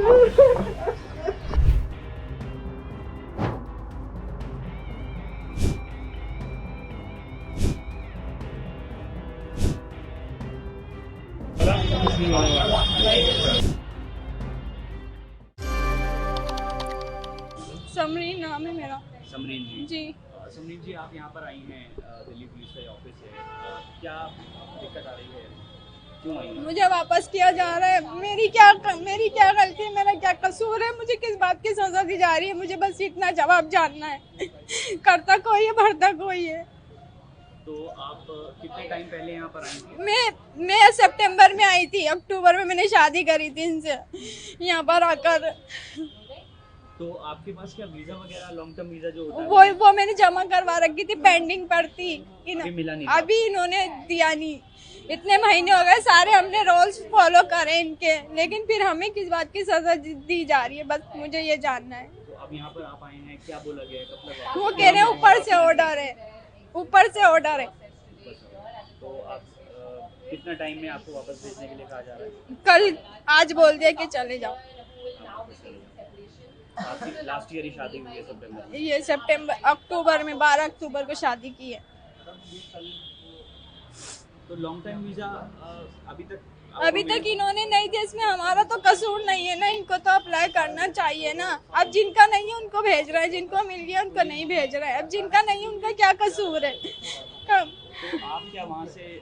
समरीन नाम है मेरा। समरीन जी। जी समरीन जी, आप यहाँ पर आई हैं, दिल्ली पुलिस का ऑफिस है, क्या दिक्कत आ रही है, क्यों आई हैं? मुझे वापस किया जा रहा है। मेरी क्या गलती है, मेरा क्या कसूर है, मुझे किस बात की सजा दी जा रही है, मुझे बस इतना जवाब जानना है। करता कोई है, भरता कोई है। तो आप कितने टाइम पहले यहाँ पर आई थी? मैं सितंबर में आई थी, अक्टूबर में मैंने शादी करी थी इनसे यहाँ पर आकर। तो आपके पास क्या वीजा वगैरह, लॉन्ग टर्म वीजा जो होता है वो मैंने जमा करवा रखी थी, पेंडिंग पर थी। अभी मिला नहीं? अभी इन्होंने दिया नहीं। इतने महीने हो गए, सारे हमने रूल्स फॉलो करे इनके, लेकिन फिर हमें किस बात की सजा दी जा रही है, बस मुझे ये जानना है। तो अब यहाँ पर आप आए हैं, क्या बोला गया है, कब तक वो कह रहे हैं ऊपर से ऑर्डर है, ऊपर से ऑर्डर है। तो आप कितना टाइम में आपको वापस भेजने के लिए कहा जा रहा है? कल आज बोल दिया कि चले जाओ। आपकी लास्ट ईयर ही शादी हुई है सितंबर में? ये अक्टूबर में 12 अक्टूबर को शादी की है। तो लॉन्ग टाइम वीजा अभी तक इन्होंने नहीं दिया। इसमें हमारा तो कसूर नहीं है ना, इनको तो अप्लाई करना चाहिए ना। अब जिनका नहीं है उनको भेज रहा है, जिनको मिल गया उनको नहीं भेज रहा है। अब जिनका नहीं है उनका क्या कसूर है? तो आप क्या वहाँ से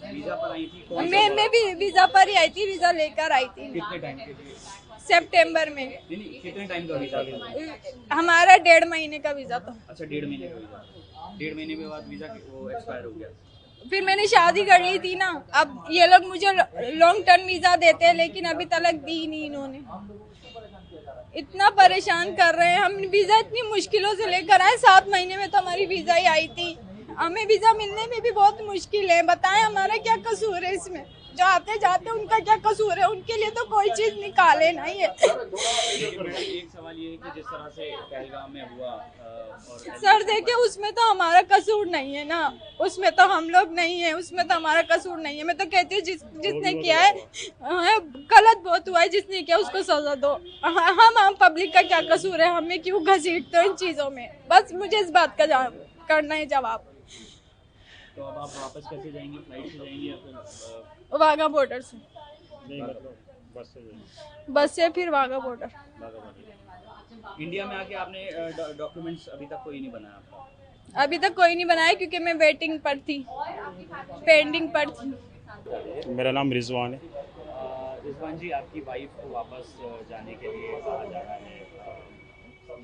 वीजा पर आई थी? मैं भी वीजा पर ही आई थी, वीजा लेकर आई थी। कितने टाइम के लिए? सितंबर में। कितने टाइम का वीजा? हमारा 1.5 महीने का वीजा था। अच्छा, 1.5 महीने का वीजा। 1.5 महीने के बाद वीजा वो एक्सपायर हो गया। फिर मैंने शादी कर ली थी ना। अब ये लोग मुझे लॉन्ग टर्म वीजा देते हैं, लेकिन अभी तक दी नहीं इन्होंने। इतना परेशान कर रहे हैं। हम वीजा इतनी मुश्किलों से लेकर आए, 7 महीने में तो हमारी वीजा ही आई थी। हमें वीजा मिलने में भी बहुत मुश्किल है। बताएं हमारा क्या कसूर है इसमें? जो आते जाते उनका क्या कसूर है? उनके लिए तो कोई चीज निकाले ना ये। एक सवाल ये है कि जिस तरह से पहलगाम में हुआ और सर देखिए, उसमें तो हमारा कसूर नहीं है ना, उसमें तो हम लोग नहीं है, उसमें तो हमारा कसूर नहीं है। मैं तो कहती हूँ जिसने किया है गलत बहुत हुआ है, जिसने किया उसको सजा दो। हम पब्लिक का क्या कसूर है? हमें क्यों घसीटते हो इन चीजों में? बस मुझे इस बात का करना है जवाब। तो अब आप वापस कैसे जाएंगे? फ्लाइट से जाएंगे या फिर वाघा बॉर्डर से? नहीं, मतलब बस से फिर वाघा बॉर्डर। इंडिया में आके आपने डॉक्यूमेंट्स अभी तक कोई नहीं बनाया आपका? अभी तक कोई नहीं बनाया, क्योंकि मैं वेटिंग पर थी, पेंडिंग पर थी। मेरा नाम रिजवान है। रिजवान जी, आपकी वाइफ को वापस जाने के लिए कहा जा रहा है,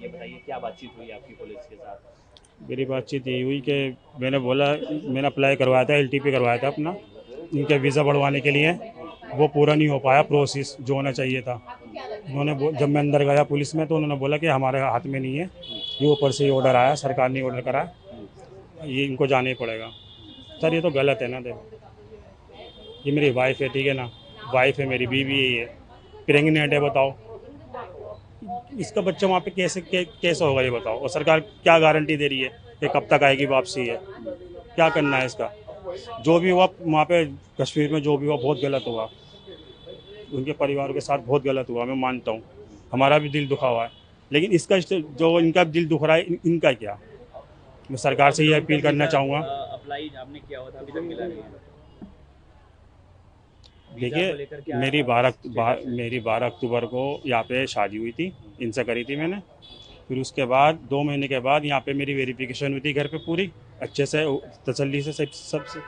ये बताइए क्या बातचीत हुई आपकी पुलिस के साथ? मेरी बातचीत यही हुई कि मैंने अप्लाई करवाया था, LTP करवाया था अपना, इनके वीज़ा बढ़वाने के लिए। वो पूरा नहीं हो पाया प्रोसेस जो होना चाहिए था। उन्होंने जब मैं अंदर गया पुलिस में तो उन्होंने बोला कि हमारे हाथ में नहीं है, ये ऊपर से ऑर्डर आया, सरकार ने ऑर्डर करा, ये इनको जाना ही पड़ेगा। सर ये तो गलत है ना। देखो ये मेरी वाइफ है, ठीक है ना, वाइफ है मेरी, बीवी है, ये प्रेगनेंट है। बताओ इसका बच्चा वहाँ पे कैसे होगा ये बताओ? और सरकार क्या गारंटी दे रही है कि कब तक आएगी वापसी? है क्या करना है इसका? जो भी हुआ वहाँ पे कश्मीर में, जो भी हुआ बहुत गलत हुआ, उनके परिवार के साथ बहुत गलत हुआ, मैं मानता हूँ। हमारा भी दिल दुखा हुआ है, लेकिन इसका जो इनका दिल दुख रहा है, इनका क्या? मैं सरकार से ये अपील करना चाहूँगा। अप्लाई आपने किया हुआ था, अभी तक मिला नहीं है? देखिए मेरी 12 अक्टूबर को यहाँ पे शादी हुई थी, इनसे करी थी मैंने। फिर उसके बाद 2 महीने के बाद यहाँ पे मेरी वेरिफिकेशन हुई थी घर पे पूरी अच्छे से, तसल्ली से सब से।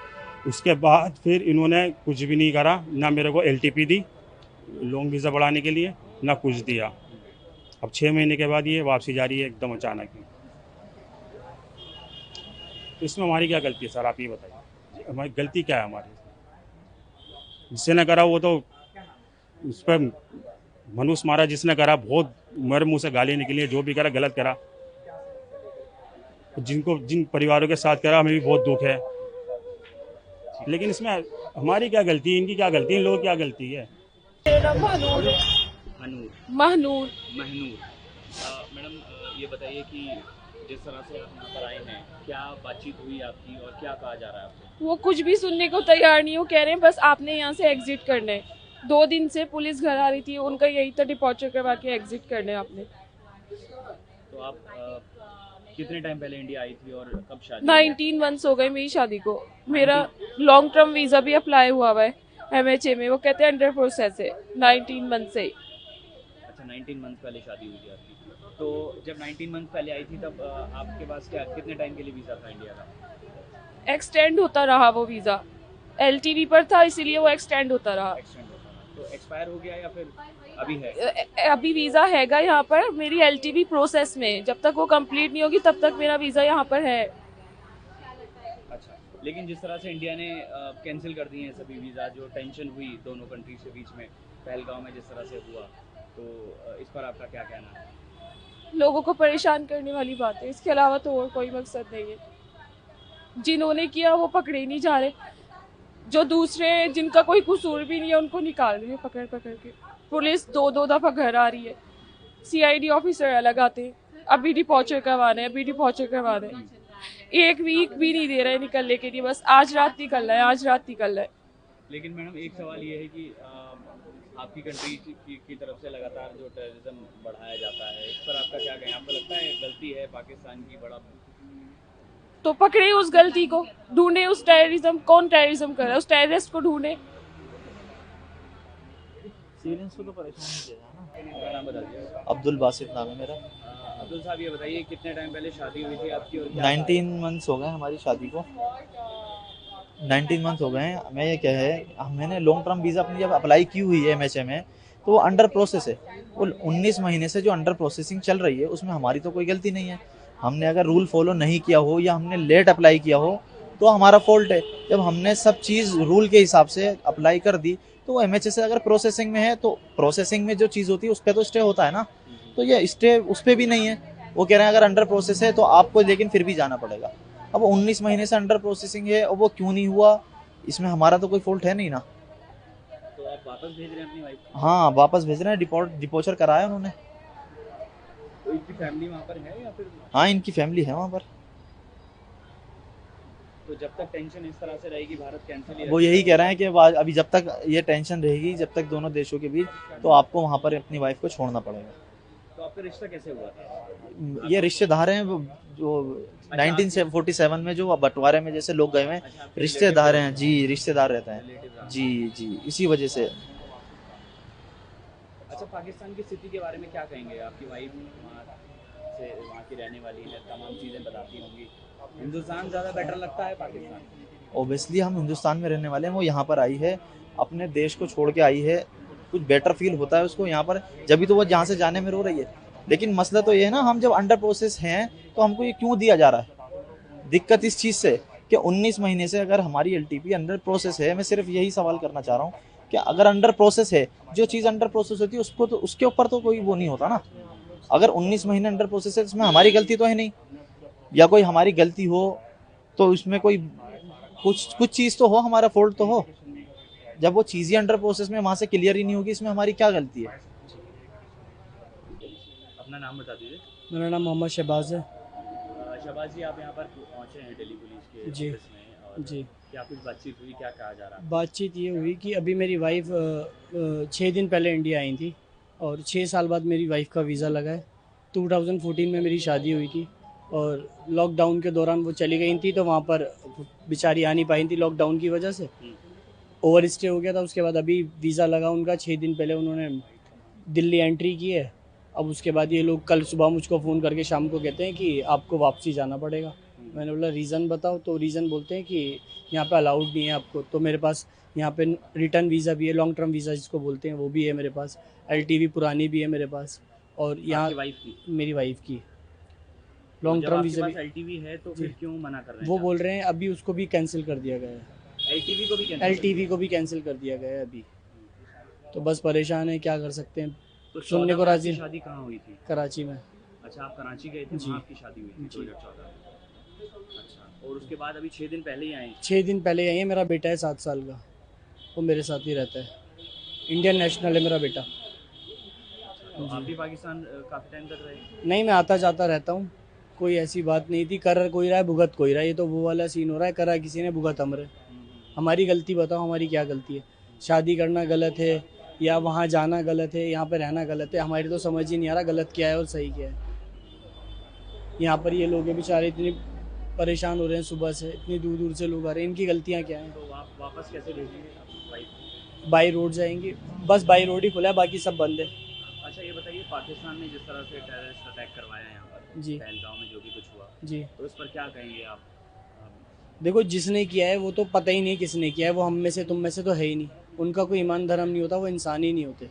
उसके बाद फिर इन्होंने कुछ भी नहीं करा, ना मेरे को LTP दी लॉन्ग वीज़ा बढ़ाने के लिए, ना कुछ दिया। अब 6 महीने के बाद ये वापसी जा रही है एकदम अचानक ही। तो इसमें हमारी क्या गलती है सर, आप ये बताइए, हमारी गलती क्या है? हमारी जिसने न करा वो तो उस पर मनुष्य मारा, जिसने करा बहुत मेरे मुंह से गाली निकली है। जो भी करा गलत करा, जिन परिवारों के साथ करा हमें भी बहुत दुख है, लेकिन इसमें हमारी क्या गलती है, इनकी क्या गलती है, इन लोगों की क्या गलती है? महनूर। मैडम ये बताइए कि जिस तरह से आप यहाँ पर आए हैं, क्या बातचीत हुई आपकी और क्या कहा जा रहा है आपको? वो कुछ भी सुनने को तैयार नहीं, वो कह रहे हैं बस आपने यहाँ से एग्जिट करना है। 2 दिन से पुलिस घर आ रही थी, उनका यही था डिपॉर्चर करवा के एग्जिट करने आपने। तो आप कितने टाइम पहले इंडिया आई थी और कब शादी 19 मंथ्स हो गए मेरी शादी को। मेरा लॉन्ग टर्म वीजा भी अप्लाई हुआ है MHA में, वो कहते हैं अंडर प्रोसेस है 19 मंथ से। अच्छा, 19 मंथ पहले शादी हुई थी आपकी। तो जब 19 मंथ पहले आई थी तब आपके पास क्या कितने टाइम के लिए वीज़ा था इंडिया का? एक्सटेंड होता रहा वो वीज़ा, LTV पर था इसीलिए वो एक्सटेंड होता रहा। एक्सटेंड होता था तो एक्सपायर हो गया या फिर अभी है? अभी वीज़ा हैगा यहाँ पर, मेरी LTV प्रोसेस में, जब तक वो कंप्लीट नहीं होगी तब तक मेरा वीज़ा यहाँ पर है। अच्छा, लेकिन जिस तरह से इंडिया ने कैंसिल कर दिए हैं सभी वीज़ा, जो टेंशन हुई दोनों कंट्रीज के बीच में पहलगांव में जिस तरह से हुआ, तो इस पर आपका क्या कहना है? लोगों को परेशान करने वाली बात है, इसके अलावा तो और कोई मकसद नहीं है। जिन्होंने किया वो पकड़े नहीं जा रहे, जो दूसरे जिनका कोई कसूर भी नहीं है उनको निकाल रहे हैं पकड़ पकड़ के। पुलिस 2-2 दफ़ा घर आ रही है, CID ऑफिसर अलग आते हैं, अभी डिपॉर्चर करवाना है, अभी डिपॉर्चर करवाना है। 1 वीक भी नहीं दे रहे निकलने के लिए, बस आज रात निकलना है, आज रात निकलना है। लेकिन मैडम एक सवाल ये है कि आपकी कंट्री की तरफ से लगातार जो टेररिज्म बढ़ाया जाता है, इस पर आपका क्या कहना है? आपको लगता है गलती है पाकिस्तान की बड़ा? तो पकड़े उस गलती को, ढूंढे उस टेररिज्म, कौन टेररिज्म कर रहा है, उस टेररिस्ट को ढूंढे। सीरियस को तो परेशान नहीं किया ना। आपका नाम बता दीजिए। अब्दुल बासित नाम है मेरा। अब्दुल साहब, ये बताइए कितने टाइम पहले शादी हुई थी आपकी और क्या 19 मंथ्स हो गए हमारी शादी को, 19 मंथ हो गए हैं। मैं ये क्या है, मैंने लॉन्ग टर्म वीज़ा अपनी जब अप्लाई की हुई है MHA में, तो वो अंडर प्रोसेस है। वो 19 महीने से जो अंडर प्रोसेसिंग चल रही है उसमें हमारी तो कोई गलती नहीं है। हमने अगर रूल फॉलो नहीं किया हो या हमने लेट अप्लाई किया हो तो हमारा फॉल्ट है। जब हमने सब चीज़ रूल के हिसाब से अप्लाई कर दी तो वो MHA से अगर प्रोसेसिंग में है तो प्रोसेसिंग में जो चीज़ होती है उस पर तो स्टे होता है ना, तो ये स्टे उस पर भी नहीं है। वो कह रहे हैं अगर अंडर प्रोसेस है तो आपको लेकिन फिर भी जाना पड़ेगा। अब 19 महीने से अंडर प्रोसेसिंग है और वो क्यों नहीं हुआ, इसमें हमारा तो कोई फॉल्ट है नहीं ना। तो आप वापस भेज रहे हैं अपनी वाइफ को? हाँ, वापस भेज रहे हैं, डिपोर्चर कराया उन्होंने। तो इनकी फैमिली वहाँ पर है या फिर? हाँ, इनकी फैमिली है वहाँ पर। तो जब तक टेंशन इस तरह से रहेगी भारत कैंसिल वो यही कह रहे हैं कि अभी जब तक ये टेंशन रहेगी, जब तक दोनों देशों के बीच, तो आपको वहाँ पर अपनी वाइफ को छोड़ना पड़ेगा। तो आपका रिश्ता कैसे हुआ था? ये रिश्तेदार हैं जो 1947 में जो बंटवारे में जैसे लोग गए हुए हैं, रिश्तेदार हैं जी, रिश्तेदार रहते हैं जी जी, इसी वजह से। अच्छा, पाकिस्तान की स्थिति के बारे में क्या कहेंगे? आपकी वाइफ वहाँ की रहने वाली है, तमाम चीज़ें बताती होंगी। हिंदुस्तान ज़्यादा बेटर लगता है पाकिस्तान? ओबियसली हम हिंदुस्तान में रहने वाले हैं, वो यहाँ पर आई है, अपने देश को छोड़ के आई है, कुछ बेटर फील होता है उसको यहाँ पर, जब भी तो वो जहाँ से जाने में रो रही है। लेकिन मसला तो ये है ना, हम जब अंडर प्रोसेस हैं तो हमको ये क्यों दिया जा रहा है? दिक्कत इस चीज़ से कि 19 महीने से अगर हमारी LTP अंडर प्रोसेस है, मैं सिर्फ यही सवाल करना चाह रहा हूँ कि अगर अंडर प्रोसेस है, जो चीज़ अंडर प्रोसेस होती है उसको तो उसके ऊपर तो कोई वो नहीं होता ना। अगर 19 महीने अंडर प्रोसेस है इसमें हमारी गलती तो है नहीं, या कोई हमारी गलती हो तो उसमें कोई कुछ चीज़ तो हो, हमारा फॉल्ट तो हो। जब वो चीज़ें अंडर प्रोसेस में वहाँ से क्लियर ही नहीं होगी, इसमें हमारी क्या गलती है? अपना नाम बता दीजिए। मेरा नाम मोहम्मद शहबाज है। शहबाज जी, आप यहाँ पर पहुँचे हैं दिल्ली पुलिस के जी। ऑफिस में, और जी, क्या कुछ बातचीत हुई, क्या कहा जा रहा है? बातचीत ये हुई कि अभी मेरी वाइफ 6 दिन पहले इंडिया आई थी और 6 साल बाद मेरी वाइफ का वीज़ा लगा है। 2014 में मेरी शादी हुई थी और लॉकडाउन के दौरान वो चली गई थी, तो वहाँ पर बेचारी आ नहीं पाई थी लॉकडाउन की वजह से, ओवर स्टे हो गया था। उसके बाद अभी वीज़ा लगा उनका, 6 दिन पहले उन्होंने दिल्ली एंट्री की है। अब उसके बाद ये लोग कल सुबह मुझको फ़ोन करके शाम को कहते हैं कि आपको वापसी जाना पड़ेगा। मैंने बोला रीज़न बताओ, तो रीज़न बोलते हैं कि यहाँ पे अलाउड नहीं है आपको। तो मेरे पास यहाँ पे रिटर्न वीज़ा भी है, लॉन्ग टर्म वीज़ा जिसको बोलते हैं वो भी है मेरे पास, LTV पुरानी भी है मेरे पास, और यहाँ वाइफ की? मेरी वाइफ की लॉन्ग टर्म वीज़ा भी। LTV है तो फिर क्यों मना कर रहे हैं? वो बोल रहे हैं अभी उसको भी कैंसिल कर दिया गया है, LTV को भी cancel LTV को भी कैंसिल कर दिया गया है अभी। तो बस परेशान है, क्या कर सकते हैं। तो सुनने को 14 राजी। की शादी कहाँ हुई थी? कराची में। अच्छा, आप कराची गए थे, जी। वहाँ आपकी शादी हुई थी जी। 2014 में। अच्छा, और उसके बाद अभी 6 दिन पहले ही आए? 6 दिन पहले आई है। मेरा बेटा है 7 साल का, वो मेरे साथ ही रहता है, इंडियन नेशनल है मेरा बेटा। तो आप भी पाकिस्तान काफ़ी टाइम तक रहे? नहीं, मैं आता जाता रहता हूँ, कोई ऐसी बात नहीं थी। कर कोई रहा है, भुगत कोई रहा है, ये तो वो वाला सीन हो रहा है, करा किसी ने, भुगत हम रहे। हमारी गलती बताओ, हमारी क्या गलती है? शादी करना गलत है या वहाँ जाना गलत है, यहाँ पे रहना गलत है। हमारी तो समझ ही नहीं आ रहा गलत क्या है और सही क्या है। यहाँ पर ये लोग हैं बेचारे इतने परेशान हो रहे हैं सुबह से, इतनी दूर दूर से लोग आ रहे हैं, इनकी गलतियाँ क्या हैं? तो आप वापस कैसे भेजेंगे वाइफ? बाई रोड जाएंगे, बस बाई रोड ही खुला है, बाकी सब बंद है। अच्छा ये बताइए, पाकिस्तान ने जिस तरह से टेररिस्ट अटैक करवाया है यहाँ पर जी। पहलगाम में जो भी कुछ हुआ, जी तो इस पर क्या कहेंगे आप? देखो, जिसने किया है वो तो पता ही नहीं किसने किया है, वो हम में से तुम में से तो है ही नहीं। उनका कोई ईमान धर्म नहीं होता, वो इंसान ही नहीं होते।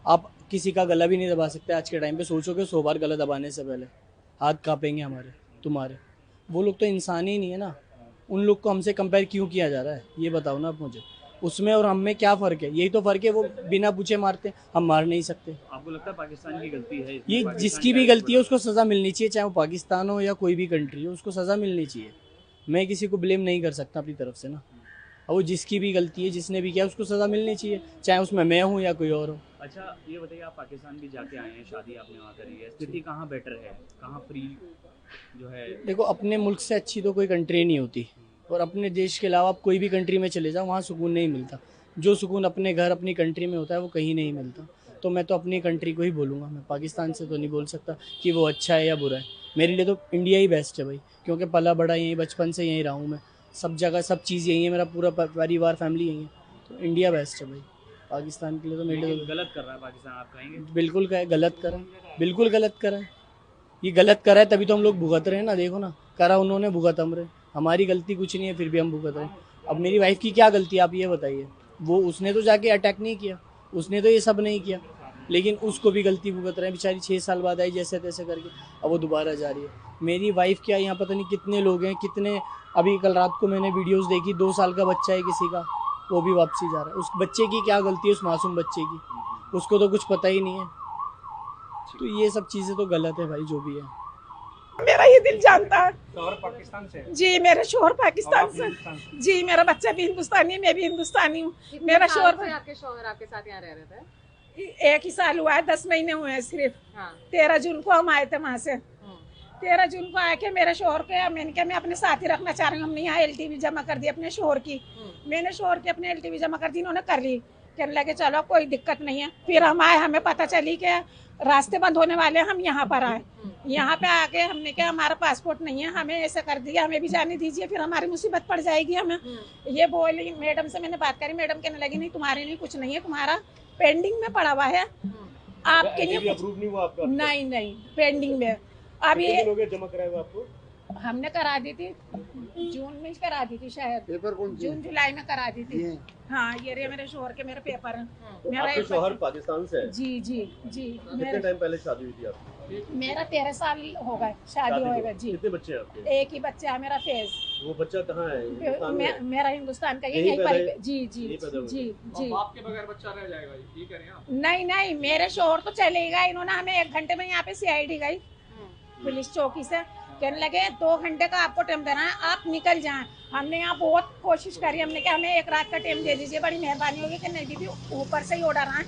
आप किसी का गला भी नहीं दबा सकते आज के टाइम पे। सोचोगे 100 बार गला दबाने से पहले हाथ कांपेंगे हमारे तुम्हारे। वो लोग तो इंसान ही नहीं है ना। उन लोग को हमसे कंपेयर क्यों किया जा रहा है, ये बताओ ना आप मुझे। उसमें और हम में क्या फ़र्क है? यही तो फ़र्क है, वो बिना पूछे मारते, हम मार नहीं सकते। आपको लगता है पाकिस्तान की गलती है? ये पाकिस्तान जिसकी का भी है गलती है इसमें? उसको सज़ा मिलनी चाहिए, चाहे वो पाकिस्तान हो या कोई भी कंट्री हो, उसको सज़ा मिलनी चाहिए। मैं किसी को ब्लेम नहीं कर सकता अपनी तरफ से ना। और वो जिसकी भी गलती है, जिसने भी किया, उसको सज़ा मिलनी चाहिए, चाहे उसमें मैं हूँ या कोई और हो। अच्छा ये बताइए, आप पाकिस्तान भी जाके आए हैं, शादी आपने वहाँ करी है, स्थिति कहाँ बेटर है, कहाँ फ्री जो है? देखो, अपने मुल्क से अच्छी तो कोई कंट्री नहीं होती, और अपने देश के अलावा आप कोई भी कंट्री में चले जाओ, वहाँ सुकून नहीं मिलता। जो सुकून अपने घर अपनी कंट्री में होता है वो कहीं नहीं मिलता। तो मैं तो अपनी कंट्री को ही बोलूँगा, मैं पाकिस्तान से तो नहीं बोल सकता कि वो अच्छा है या बुरा है। मेरे लिए तो इंडिया ही बेस्ट है भाई, क्योंकि पला बड़ा यहीं, बचपन से यहीं रहा हूँ मैं। सब जगह सब चीज़ यहीं है, मेरा पूरा परिवार फैमिली यहीं है, तो इंडिया बेस्ट है भाई। पाकिस्तान के लिए तो मेरे लिए लेकिन गलत कर रहा है पाकिस्तान, आप कहेंगे? बिल्कुल गलत करा है, बिल्कुल गलत करा है। ये गलत करा है तभी तो हम लोग भुगत रहे हैं ना। देखो ना, करा उन्होंने, भुगत हम रहे। हमारी गलती कुछ नहीं है, फिर भी हम भुगत रहे हैं। अब मेरी वाइफ की क्या गलती है आप ये बताइए? वो उसने तो जाके अटैक नहीं किया, उसने तो ये सब नहीं किया, लेकिन उसको भी गलती भुगत रहे हैं। बेचारी 6 साल बाद आई जैसे तैसे करके, अब वो दोबारा जा रही है। मेरी वाइफ क्या, यहाँ पता नहीं कितने लोग हैं, कितने। अभी कल रात को मैंने वीडियोस देखी, 2 साल का बच्चा है किसी का, वो भी वापसी जा रहा है। उस बच्चे की क्या गलती है, उस मासूम बच्चे की? उसको तो कुछ पता ही नहीं है। तो ये सब चीज़ें तो गलत है भाई, जो भी है। मेरा ये दिल जानता है। शोहर पाकिस्तान से? जी, मेरे शोहर पाकिस्तान और से। आप हिंदुस्तान से? जी, मेरा बच्चा भी हिंदुस्तानी, मैं भी हिंदुस्तानी हूँ। मेरा शोहर आपके शोहर आपके साथ यहाँ रह रहे थे? 1 ही साल हुआ है, 10 महीने हुए हैं सिर्फ। हाँ। 13 जून को हम आए थे वहाँ से। 13 जून को आके मेरे शोहर के, मैंने कहा मैं अपने साथ ही रखना चाह रही हूँ। हमने यहाँ LTV जमा कर दी अपने शोहर की। मैंने शोहर की अपने LTV जमा कर दी, इन्होंने कर ली। कहने लगे चलो कोई दिक्कत नहीं है। फिर हम आए, हमें पता चली कि रास्ते बंद होने वाले, हम यहाँ पर आए। यहाँ पे आके हमने कहा हमारा पासपोर्ट नहीं है, हमें ऐसा कर दिया, हमें भी जाने दीजिए, फिर हमारी मुसीबत पड़ जाएगी हमें। ये बोली, मैडम से मैंने बात करी, मैडम कहने लगी नहीं तुम्हारे लिए कुछ नहीं है, तुम्हारा पेंडिंग में पड़ा हुआ है, आपके लिए अप्रूव नहीं हुआ आपका? नहीं नहीं, पेंडिंग में। अभी कितने दिन हो गए जमा कराए हुए आपको? हमने करा दी थी, जून में ही करा दी थी शायद, पेपर कौन जून जुलाई में करा दी थी। हाँ, ये रहे मेरे शोहर के मेरे पेपर हैं। मेरा आपके एक शोहर बच्चा- पाकिस्तान से है? जी जी जी, कितने टाइम पहले शादी हुई थी आपकी? मेरा 13 साल हो गए शादी को? होएगा जी। कितने बच्चे हैं आपके? एक ही बच्चा है मेरा, फैज। वो बच्चा कहाँ है? हिंदुस्तान में? मेरा हिंदुस्तान का, यहीं यही पैदा है? जी जी यहीं पैदा हुए? जी जी। आपके बगैर बच्चा रह जाएगा, ये कह रहे हैं आप? नहीं नहीं, मेरे शोहर तो चले गए, इन्होंने हमें 1 घंटे में यहाँ पे CID गई पुलिस चौकी से, कहने लगे 2 घंटे का आपको टाइम देना है, आप निकल जाएं। हमने यहाँ बहुत कोशिश करी, हमने कहा हमें 1 रात का टाइम दे दीजिए, बड़ी मेहरबानी होगी। कि नहीं दीदी, ऊपर से ही ऑर्डर आए,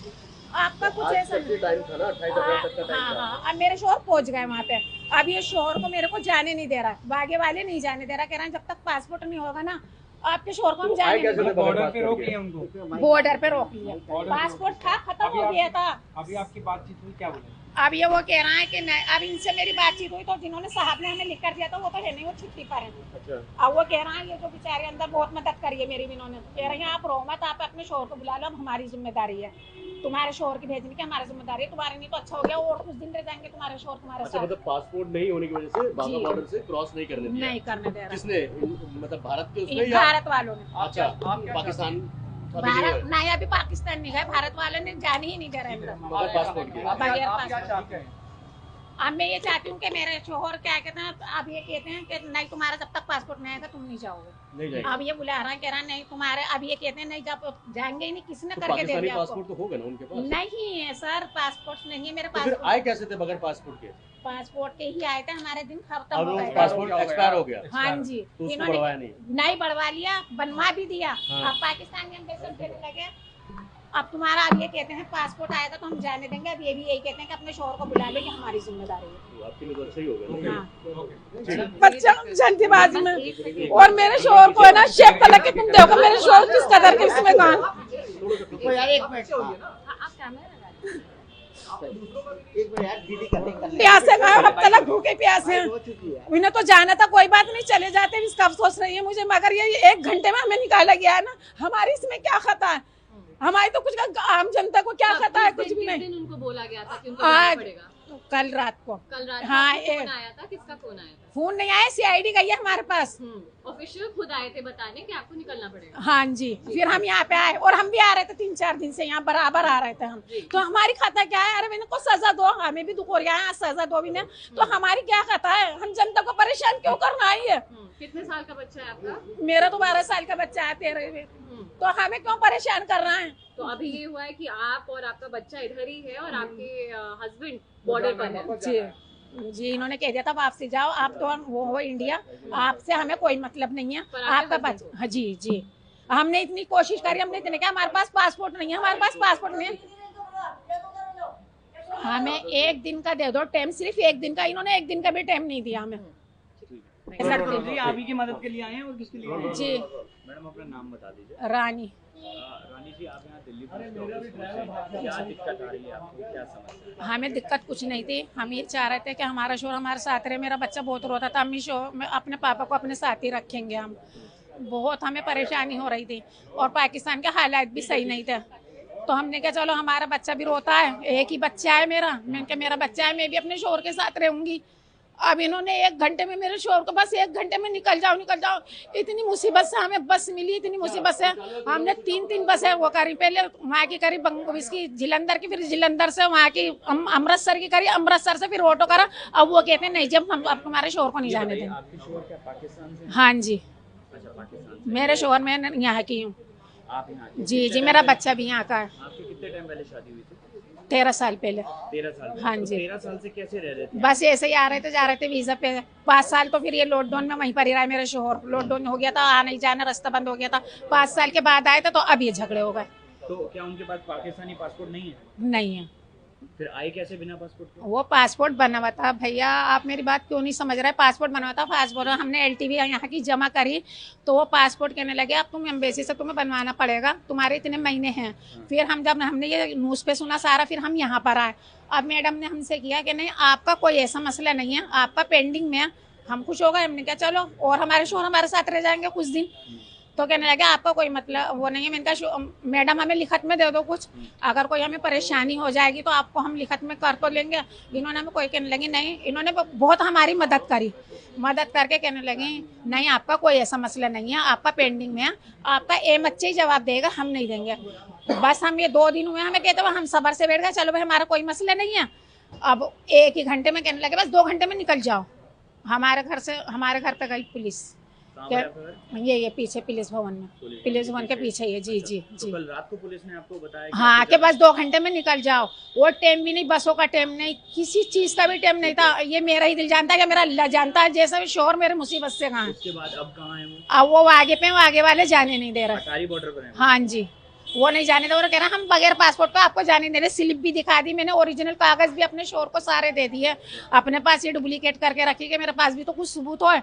आपका कुछ ऐसा नहीं। टाइम था ना, 28 अप्रैल तक का टाइम हाँ था। हाँ, अब मेरे शोहर पहुंच गए वहाँ पे। अब ये शोहर को मेरे को जाने नहीं दे रहा, बागे वाले नहीं जाने दे रहा, कह रहे हैं जब तक पासपोर्ट नहीं होगा ना आपके शोहर को हम जाने नहीं देंगे। बॉर्डर पे रोक लिया उनको? बॉर्डर पे रोक लिया, पासपोर्ट था खत्म हो गया था। अभी आपकी बातचीत हुई, क्या बोले? अब ये वो कह रहा है कि नहीं, अब इनसे मेरी बातचीत हुई तो जिन्होंने साहब ने हमें लिख कर दिया था वो तो है नहीं, वो छुट्टी पर है। अच्छा। अब वो कह रहा है ये जो बेचारे अंदर बहुत मदद करी है मेरी भी, इन्होंने कह रहे हैं आप रो मत, आप अपने शोहर को बुला लो, अब हमारी जिम्मेदारी है, तुम्हारे शोहर की भेजने की हमारी जिम्मेदारी है, तुम्हारे नहीं तो अच्छा हो गया और कुछ दिन रह जाएंगे तुम्हारे शोहर तुम्हारे अच्छा, साथ। मतलब पासपोर्ट नहीं होने की वजह से बाघा जी। बॉर्डर से क्रॉस नहीं करने दिया? नहीं करने दे रहा, किसने? मतलब भारत के उसने या? भारत वालों ने। अच्छा, पाकिस्तान? भारत नहीं, अभी पाकिस्तान नहीं गए, भारत वालों ने जाने ही नहीं दे रहे अंदर बगैर पासपोर्ट के? बगैर पासपोर्ट। अब मैं ये चाहती हूँ कि मेरे शोहर क्या कहते हैं, अब ये कहते हैं कि नहीं तुम्हारा जब तक पासपोर्ट नहीं आएगा तुम नहीं जाओगे। नहीं जाएगा? अब ये बुला रहा है, कह रहा है नहीं तुम्हारे, अब ये कहते हैं नहीं जब जाएंगे ही नहीं, किसी ने तो करके दे पाकिस्तानी दिया आपको। पासपोर्ट तो होगा ना उनके पास? नहीं है सर, पासपोर्ट नहीं है मेरे तो फिर पास। आए कैसे थे बगैर पासपोर्ट के? पासपोर्ट के ही आए थे, हमारे दिन खत्म अब हो वो गए। पासपोर्ट एक्सपायर हो गया? हाँ जी, तो उसको इन्होंने बढ़वाया नहीं? नहीं बढ़वा लिया, बनवा भी दिया। हाँ। अब पाकिस्तान में एम्बेसडर कहने लगे अब तुम्हारा, अब ये कहते हैं पासपोर्ट आएगा तो हम जाने देंगे, अब ये भी यही कहते हैं कि अपने शोहर को बुला लो, कि हमारी जिम्मेदारी है। तो आपके लिए तो अच्छा ही हो गया ना? हाँ। बच्चा जल्दीबाजी में, और मेरे शोहर को है ना शेख तलक के, तुम देखो मेरे शोहर किस कदर के इसमें गान प्यासे गए, अब तक भूखे प्यासे हैं। उन्हें तो जाना था, कोई बात नहीं, चले जाते, इसका अफसोस नहीं है मुझे, मगर ये 1 घंटे में हमें निकाला गया है ना, हमारी इसमें क्या खता है? हमारी तो कुछ आम जनता को क्या खता है? कुछ भी नहीं। उनको बोला गया था कि उनको जाना आज पड़ेगा। कल रात को हाँ, फोन आया था, किसका फोन आया था? फोन नहीं आया, CID गई है हमारे पास। ऑफिशियल खुद आए थे बताने कि आपको निकलना पड़ेगा। हाँ जी, फिर हम यहाँ पे आए और हम भी आ रहे थे 3-4 दिन से, यहाँ बराबर आ रहे थे हम। तो हमारी खाता क्या है? अरे इनको सजा दो, हमें भी दुख हो रहा है, सजा दो भी ने, तो हमारी क्या खाता है? हम जनता को परेशान क्यों करना आई है? कितने साल का बच्चा है आपका? मेरा तो 12 साल का बच्चा है, 13 में, तो हमें क्यों परेशान करना है? तो अभी ये हुआ है कि आप और आपका बच्चा इधर ही है और आपके हस्बैंड बॉर्डर पर है। जी, इन्होंने कह दिया था वापसी जाओ, आप तो वो हो इंडिया, आपसे हमें कोई मतलब नहीं है, आपका बच्चा। हाँ जी जी, हमने इतनी कोशिश करी, हमने इतने कहा हमारे पास पासपोर्ट नहीं है, हमारे पास पासपोर्ट नहीं है, हमें 1 दिन का दे दो टाइम, सिर्फ 1 दिन का। इन्होंने 1 दिन का भी टाइम नहीं दिया हमें। आप ही की मदद के लिए आए हैं और किसके लिए आए हैं? जी, मैडम अपना नाम बता दीजिए। रानी। रानी जी, आप यहाँ दिल्ली पुलिस के ऑफिस में हैं। क्या दिक्कत आ रही है आपको, क्या समस्या है? हमें दिक्कत कुछ नहीं थी, हम ये चाह रहे थे कि हमारा शोर हमारे साथ रहे। मेरा बच्चा बहुत रोता था, अम्मी शोर अपने पापा को अपने साथ ही रखेंगे हम। बहुत हमें परेशानी हो रही थी और पाकिस्तान के हालात भी सही नहीं थे, तो हमने कहा चलो हमारा बच्चा भी रोता है, एक ही बच्चा है मेरा, मैंने कहा मेरा बच्चा है, मैं भी अपने शोर के साथ रहूंगी। अब इन्होंने 1 घंटे में मेरे शोर को, बस 1 घंटे में निकल जाओ निकल जाओ, इतनी मुसीबत से हमें बस मिली, इतनी मुसीबत से हमने 3 बस है वो करी, पहले वहाँ की करी इसकी जलंधर की, फिर जलंधर से वहाँ की अमृतसर की करी, अमृतसर से फिर ऑटो करा। अब वो कहते हैं नहीं, जब हम अब तुम्हारे शोर को नहीं जाने देंगे। आपके शोर क्या पाकिस्तान से? हाँ जी, अच्छा, पाकिस्तान से। मेरे शोर में यहाँ की हूँ। आप यहाँ के? जी जी, मेरा बच्चा भी यहाँ का है। आपके कितने टाइम पहले शादी हुई थी? 13 साल पहले। 13 साल? हाँ जी। 13 साल से कैसे रह रहे थे? बस ऐसे ही आ रहे थे जा रहे थे वीजा पे। 5 साल तो फिर ये लॉकडाउन में वहीं पर ही रहा है मेरे शोहर, लॉकडाउन हो गया था, आ नहीं जाना, रास्ता बंद हो गया था। 5 साल के बाद आए थे, तो अब ये झगड़े हो गए। तो क्या उनके पास पाकिस्तानी पासपोर्ट नहीं है? नहीं है। फिर आए कैसे बिना पासपोर्ट के? वो पासपोर्ट बना हुआ था। भैया आप मेरी बात क्यों नहीं समझ रहे? पासपोर्ट बना हुआ था, पासपोर्ट हमने LTV यहाँ की जमा करी, तो वो पासपोर्ट कहने लगे अब तुम एम्बेसी से तुम्हें बनवाना पड़ेगा, तुम्हारे इतने महीने हैं। फिर हम जब हमने ये न्यूज़ पे सुना सारा, फिर हम यहाँ पर आए। अब मैडम ने हमसे किया कि नहीं आपका कोई ऐसा मसला नहीं है, आपका पेंडिंग में है। हम खुश हो गए, हमने कहा चलो, और हमारे शोहर हमारे साथ रह जाएंगे कुछ दिन। तो कहने लगे आपका कोई मतलब वो नहीं है। मैंने कहा मैडम हमें लिखत में दे दो कुछ, अगर कोई हमें परेशानी हो जाएगी तो आपको हम लिखत में कर तो लेंगे। इन्होंने हमें कोई कहने लगी नहीं, इन्होंने बहुत हमारी मदद करी, मदद करके कहने लगे नहीं आपका कोई ऐसा मसला नहीं है, आपका पेंडिंग में है, आपका एमएचए ही जवाब देगा, हम नहीं देंगे। बस हम ये 2 दिन हुए हमें कहते हुए, हम सबर से बैठ गए, चलो भाई हमारा कोई मसला नहीं है। अब 1 ही घंटे में कहने लगे बस 2 घंटे में निकल जाओ। हमारे घर पे गई पुलिस, ये पीछे पुलिस भवन में, पुलिस भवन के पीछे है। जी जी जी। तो कल रात को पुलिस ने आपको बताया हाँ कि बस 2 घंटे में निकल जाओ। वो टाइम भी नहीं, बसों का टाइम नहीं, किसी चीज का भी टाइम नहीं था। ये मेरा ही दिल जानता है कि मेरा अल्लाह जानता है, जैसा भी शोर मेरे मुसीबत से कहाँ है। उसके बाद अब कहाँ है वो? अब वो आगे पे, वो आगे वाले जाने नहीं दे रहे। अटारी बॉर्डर पर है? हाँ जी, वो नहीं जाने दे रहे, कह रहे हम बगैर पासपोर्ट पे आपको जाने दे रहे। स्लिप भी दिखा दी मैंने, ओरिजिनल कागज भी अपने शोर को सारे दे दिए, अपने पास ये डुप्लीकेट करके रखी कि मेरे पास भी तो कुछ सबूत हो।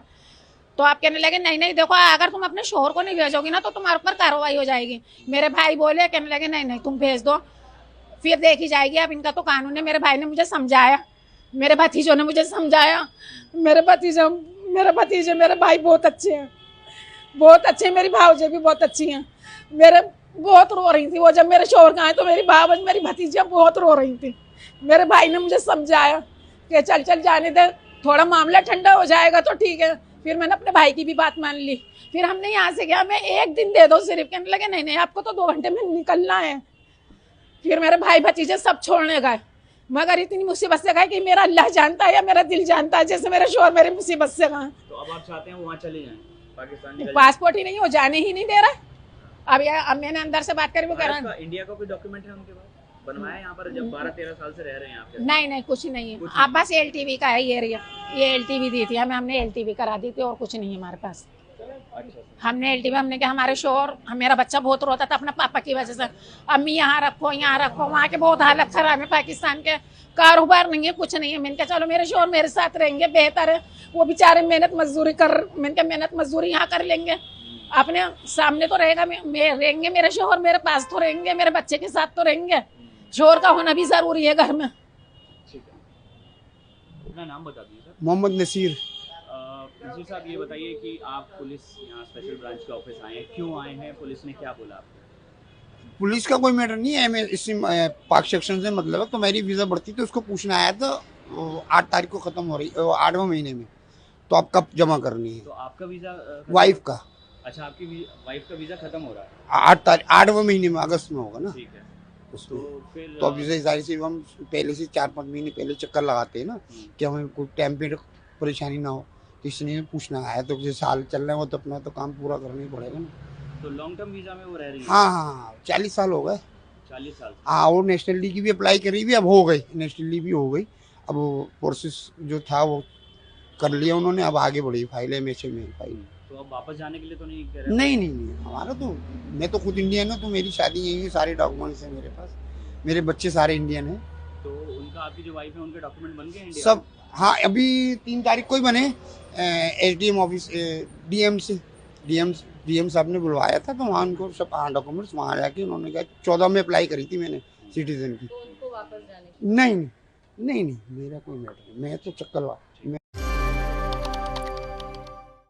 तो आप कहने लगे नहीं नहीं देखो, अगर तुम अपने शोहर को नहीं भेजोगी ना तो तुम्हारे ऊपर कार्रवाई हो जाएगी। मेरे भाई बोले, कहने लगे नहीं नहीं तुम भेज दो, फिर देखी जाएगी। अब इनका तो कानून है। मेरे भाई ने मुझे समझाया, मेरे भतीजों ने मुझे समझाया, मेरे भतीजे मेरे भाई बहुत अच्छे हैं, बहुत अच्छे हैं। मेरी भावजें भी बहुत अच्छी हैं। मेरे बहुत रो रही थी वो, जब मेरे शोहर का आए तो मेरी भतीजियाँ बहुत रो रही थी। मेरे भाई ने मुझे समझाया कि चल जाने दे, थोड़ा मामला ठंडा हो जाएगा तो ठीक है। फिर मैंने अपने भाई की भी बात मान ली। फिर हमने यहाँ से गया, मैं 1 दिन दे दो सिर्फ, कहने लगे नहीं नहीं आपको तो 2 घंटे में निकलना है। फिर मेरे भाई भतीजे सब छोड़ने गए, मगर इतनी मुसीबत से गए कि मेरा अल्लाह जानता है या मेरा दिल जानता है, जैसे मेरे शोहर मेरी मुसीबत से गए। तो अब आप चाहते हैं वहाँ चले जाएं, पाकिस्तान निकल जाएं? पासपोर्ट ही नहीं, वो जाने ही नहीं दे रहा। अब मैंने अंदर से बात करी, वो कह रहा है इंडिया का कोई डॉक्यूमेंट है उनके पास बनवाया यहाँ पर, जब 12-13 साल से रह रहे हैं आप? नहीं कुछ नहीं है। अब बस LTV का है ये एरिया, ये LTV दी थी हमें, हमने LTV करा दी थी और कुछ नहीं है हमारे पास। हमने LTV, हमने क्या, हमारे शोहर, मेरा बच्चा बहुत रोता था अपने पापा की वजह से, अम्मी यहाँ रखो यहाँ रखो। वहाँ के बहुत हालत खराब है, पाकिस्तान के कारोबार नहीं है, कुछ नहीं है। मैंने कहा चलो मेरे शोहर मेरे साथ रहेंगे बेहतर है, वो बेचारे मेहनत मजदूरी यहाँ कर लेंगे। अपने सामने तो रहेगा, रहेंगे मेरे शोहर, मेरे पास तो रहेंगे, मेरे बच्चे के साथ तो रहेंगे। शोहर का होना भी जरूरी है घर में। ठीक है, अपना नाम बता दीजिए सर। मोहम्मद नसीर। नसीर साहब, ये बताइए कि आप पुलिस यहाँ स्पेशल ब्रांच के ऑफिस आए हैं, क्यों आए हैं, पुलिस ने क्या बोला आपको? पुलिस का कोई मैटर नहीं है, मैं इसी पाक सेक्शन से मतलब है, तो मेरी वीज़ा बढ़ती तो उसको पूछना आया था। 8 तारीख को ख़त्म हो रही, 8वें महीने में, तो आप कब जमा करनी है? तो आपका वीज़ा वाइफ का। अच्छा, आपकी वाइफ का वीज़ा खत्म हो रहा है 8 तारीख 8वें महीने में, अगस्त में होगा ना। ठीक है, उसमें तो फिर तो अब जैसे जाहिर सी हम पहले से 4-5 महीने पहले चक्कर लगाते हैं ना कि हमें कोई टाइम पे परेशानी ना हो, तो इसलिए पूछना आया। तो जैसे हाल चल रहे हैं वो तो अपना तो काम पूरा करना ही पड़ेगा ना। तो लॉन्ग टर्म वीज़ा में वो रह रही है? हाँ, 40 साल हो गए। 40 साल? हाँ, और नेशनलिटी की भी अप्लाई करी भी, अब हो गई, नेशनलिटी भी हो गई। अब वो प्रोसेस जो था वो कर लिया उन्होंने, अब आगे बढ़ी फाइल, MHA में फाइल। तो अब वापस जाने के लिए तो नहीं कह रहे? नहीं, हमारा तो, मैं तो खुद इंडियन हूँ, तो मेरी शादी यही है, सारे डॉक्यूमेंट्स हैं मेरे पास, मेरे बच्चे सारे इंडियन हैं। तो उनका, आपकी जो वाइफ है, उनके डॉक्यूमेंट बन गए इंडिया सब? हाँ, अभी 3 तारीख को ही बने। SDM ऑफिस, DM साहब ने बुलवाया था, तो वहाँ उनको सब डॉक्यूमेंट्स वहाँ जाके उन्होंने कहा 14 में अप्लाई करी थी मैंने सिटीजन की। तो उनको वापस जाने की? नहीं, मेरा कोई मैटर नहीं, मैं तो चक्कर